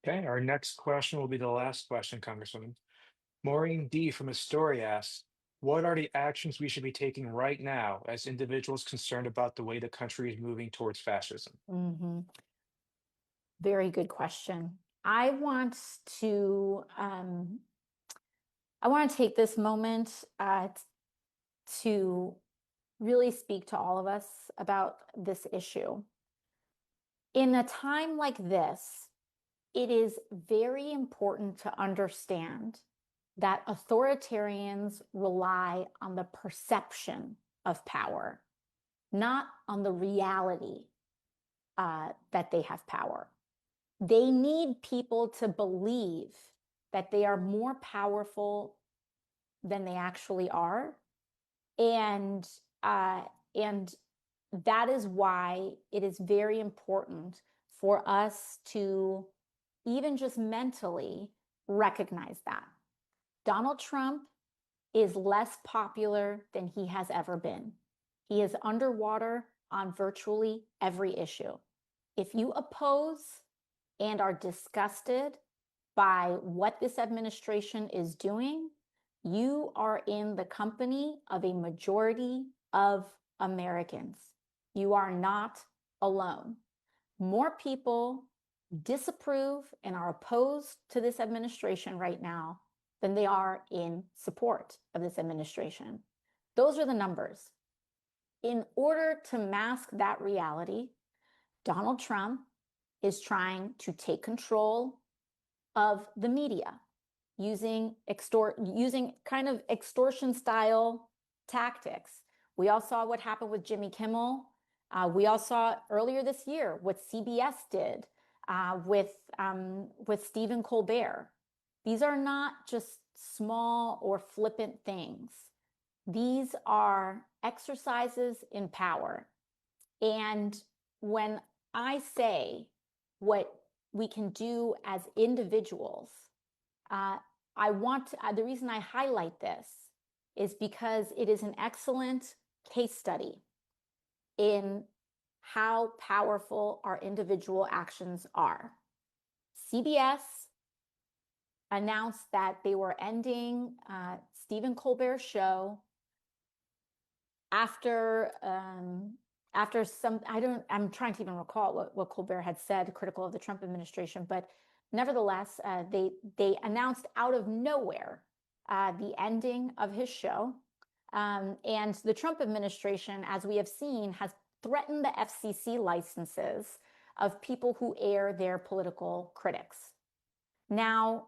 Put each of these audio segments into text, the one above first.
Okay, our next question will be the last question, Congresswoman. Maureen D. from Astoria asks, what are the actions we should be taking right now as individuals concerned about the way the country is moving towards fascism? hmm Very good question. I want to take this moment to really speak to all of us about this issue. In a time like this, it is very important to understand that authoritarians rely on the perception of power, not on the reality that they have power. They need people to believe that they are more powerful than they actually are. And and that is why it is very important for us to even just mentally recognize that. Donald Trump is less popular than he has ever been. He is underwater on virtually every issue. If you oppose and are disgusted by what this administration is doing, you are in the company of a majority of Americans. You are not alone. More people disapprove and are opposed to this administration right now than they are in support of this administration. Those are the numbers. In order to mask that reality, Donald Trump is trying to take control of the media using kind of extortion style tactics. We all saw what happened with Jimmy Kimmel. We all saw earlier this year what CBS did with Stephen Colbert. These are not just small or flippant things. These are exercises in power. And when I say what we can do as individuals, uh, the reason I highlight this is because it is an excellent case study in how powerful our individual actions are. CBS announced that they were ending Stephen Colbert's show after I'm trying to even recall what Colbert had said critical of the Trump administration, but nevertheless, they announced out of nowhere the ending of his show. And the Trump administration, as we have seen, has threatened the FCC licenses of people who air their political critics. Now,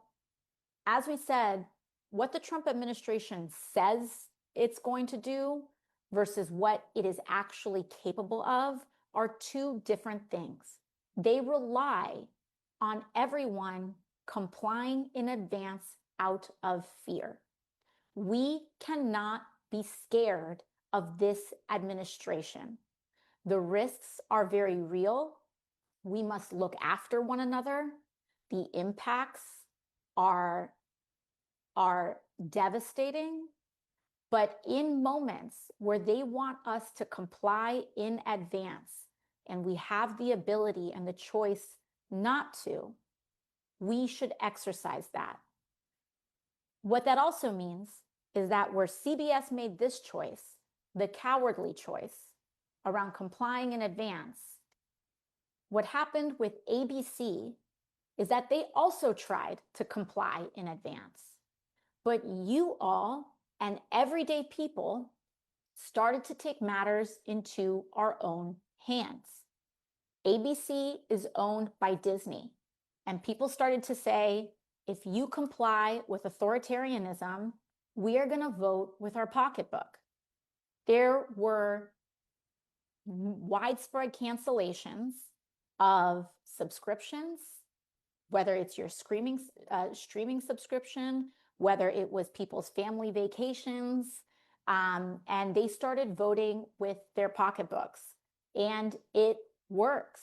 as we said, what the Trump administration says it's going to do versus what it is actually capable of are two different things. They rely on everyone complying in advance out of fear. We cannot be scared of this administration. The risks are very real. We must look after one another. The impacts are are devastating, but in moments where they want us to comply in advance and we have the ability and the choice not to, we should exercise that. What that also means is that where CBS made this choice, the cowardly choice around complying in advance, what happened with ABC is that they also tried to comply in advance. But you all and everyday people started to take matters into our own hands. ABC is owned by Disney, and people started to say, if you comply with authoritarianism, we are going to vote with our pocketbook. There were widespread cancellations of subscriptions, whether it's your streaming subscription, whether it was people's family vacations, and they started voting with their pocketbooks. And it works.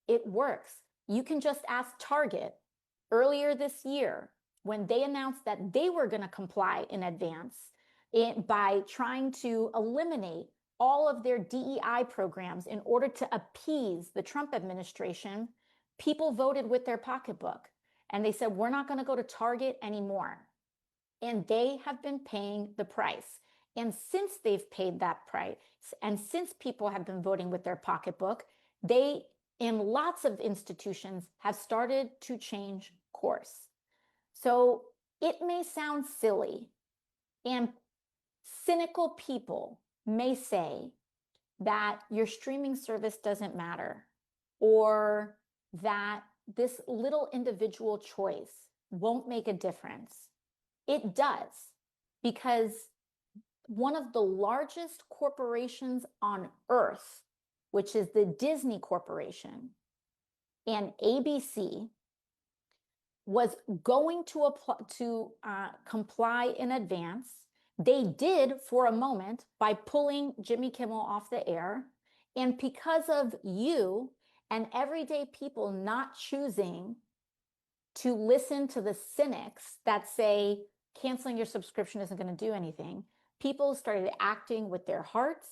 It works. You can just ask Target earlier this year when they announced that they were going to comply in advance by trying to eliminate all of their DEI programs in order to appease the Trump administration. People voted with their pocketbook. and they said, we're not going to go to Target anymore. And they have been paying the price. And since they've paid that price, and since people have been voting with their pocketbook, they, in lots of institutions, have started to change course. So it may sound silly, and cynical people may say that your streaming service doesn't matter, or that this little individual choice won't make a difference. It does, because one of the largest corporations on earth, which is the Disney Corporation, and ABC, was going to comply in advance. They did for a moment by pulling Jimmy Kimmel off the air. And because of you and everyday people not choosing to listen to the cynics that say canceling your subscription isn't going to do anything, people started acting with their hearts,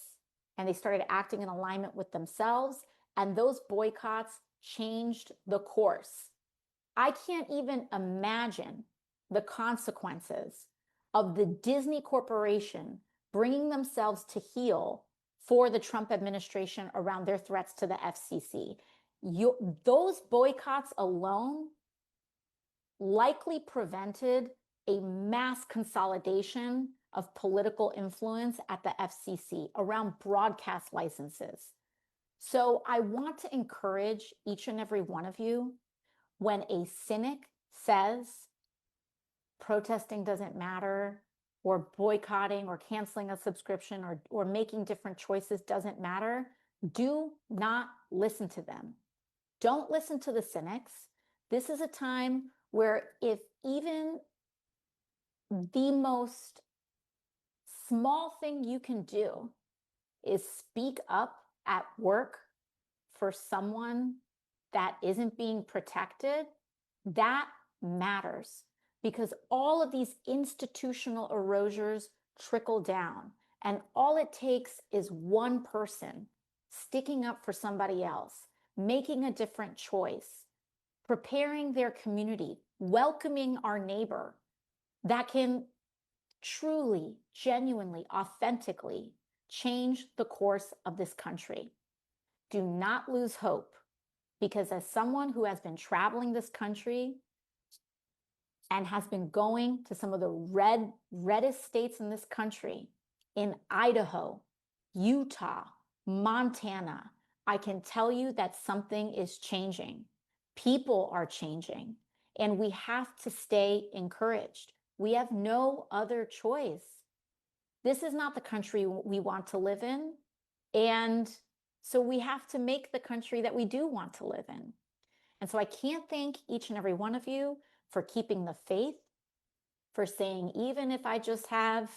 and they started acting in alignment with themselves. And those boycotts changed the course. I can't even imagine the consequences of the Disney Corporation bringing themselves to heel for the Trump administration around their threats to the FCC. Those boycotts alone likely prevented a mass consolidation of political influence at the FCC around broadcast licenses. So I want to encourage each and every one of you, when a cynic says protesting doesn't matter, or boycotting or canceling a subscription, or making different choices doesn't matter, do not listen to them. Don't listen to the cynics. This is a time where if even the most small thing you can do is speak up at work for someone that isn't being protected, that matters, because all of these institutional erasures trickle down. And all it takes is one person sticking up for somebody else, making a different choice, preparing their community, welcoming our neighbor, that can truly, genuinely, authentically change the course of this country. Do not lose hope, because as someone who has been traveling this country and has been going to some of the reddest states in this country, in Idaho, Utah, Montana, I can tell you that something is changing. People are changing, and we have to stay encouraged. We have no other choice. This is not the country we want to live in, and so we have to make the country that we do want to live in. And so I can't thank each and every one of you for keeping the faith, for saying, even if I just have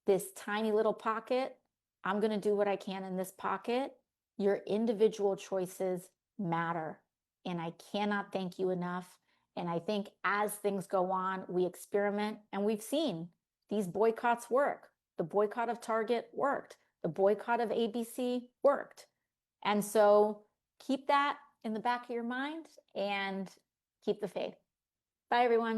this tiny little pocket, I'm going to do what I can in this pocket. Your individual choices matter. And I cannot thank you enough. And I think as things go on, we experiment, and we've seen these boycotts work. The boycott of Target worked. The boycott of ABC worked. And so keep that in the back of your mind and keep the faith. Bye, everyone.